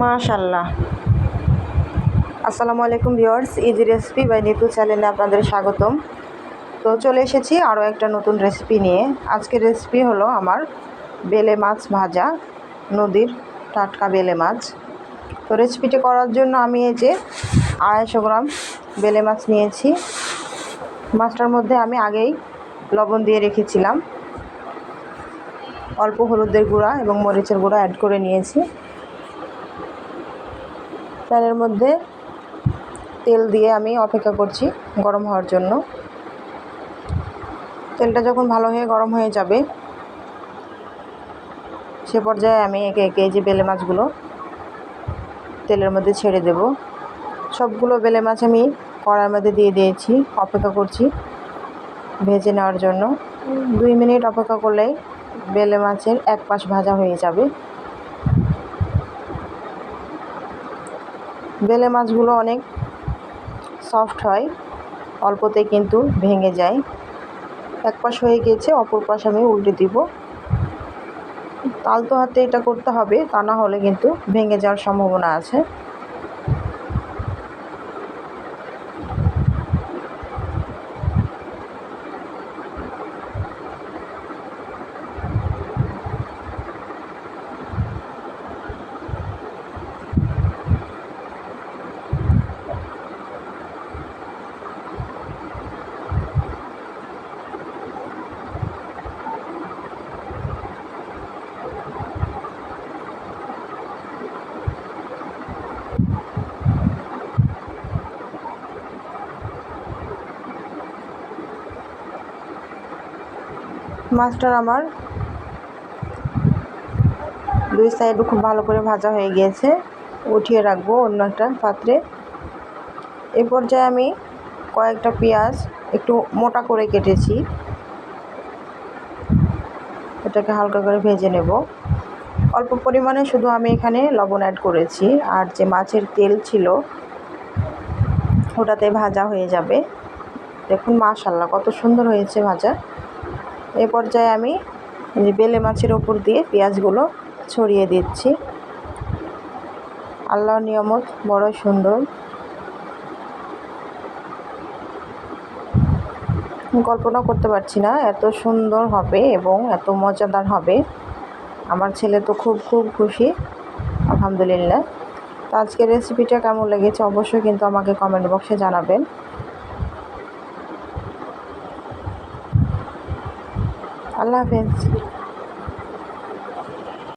মাশাল্লাহ। আসসালামু আলাইকুম viewers, easy recipe by Nitu চ্যানেলে আপনাদের স্বাগতম। তো চলে এসেছি আরও একটা নতুন রেসিপি নিয়ে। আজকের রেসিপি হলো আমার বেলে মাছ ভাজা, নদীর টাটকা বেলে মাছ। তো রেসিপিটি করার জন্য আমি এই যে 250 গ্রাম বেলে মাছ নিয়েছি। মাছটার মধ্যে আমি আগেই লবণ দিয়ে রেখেছিলাম, অল্প হলুদের গুঁড়া এবং মরিচের গুঁড়া অ্যাড করে নিয়েছি। প্যানের মধ্যে তেল দিয়ে আমি অপেক্ষা করছি গরম হওয়ার জন্য। তেলটা যখন ভালো হয়ে গরম হয়ে যাবে সে পর্যায়ে আমি একে একে যে বেলে মাছগুলো তেলের মধ্যে ছেড়ে দেব। সবগুলো বেলে মাছ আমি কড়াইয়ের মধ্যে দিয়ে দিয়েছি, অপেক্ষা করছি ভেজে নেওয়ার জন্য। 2 মিনিট অপেক্ষা করলেই বেলে মাছের এক পাশ ভাজা হয়ে যাবে। বেলে মাছগুলো অনেক সফট হয়, অল্পতে কিন্তু ভেঙে যায়। এক পাশ হয়ে গিয়েছে, অপর পাশ আমি উল্টে দিব। আলতো হাতে এটা করতে হবে, তা না হলে কিন্তু ভেঙে যাওয়ার সম্ভাবনা আছে। মাছটার আমার 2 সাইড খুব ভালো করে ভাজা হয়ে গিয়েছে, উঠিয়ে রাখবো অন্য একটা পাত্রে। এই পর্যায়ে আমি কয়েকটা পেঁয়াজ একটু মোটা করে কেটেছি, এটাকে হালকা করে ভেজে নেব। অল্প পরিমাণে শুধু আমি এখানে লবণ অ্যাড করেছি, আর যে মাছের তেল ছিল ওটাতে ভাজা হয়ে যাবে। দেখুন মাশাল্লাহ কত সুন্দর হয়েছে ভাজা। এ পর্যায়ে আমি যে বেলে মাছের ওপর দিয়ে পেঁয়াজগুলো ছড়িয়ে দিচ্ছি। আল্লাহর নিয়ামত বড় সুন্দর। কল্পনা করতে পারছি না এত সুন্দর হবে এবং এত মজাদার হবে। আমার ছেলে তো খুব খুশি, আলহামদুলিল্লাহ। তো আজকের রেসিপিটা কেমন লেগেছে অবশ্যই কিন্তু আমাকে কমেন্ট বক্সে জানাবেন। আল্লাহ হাফেজ।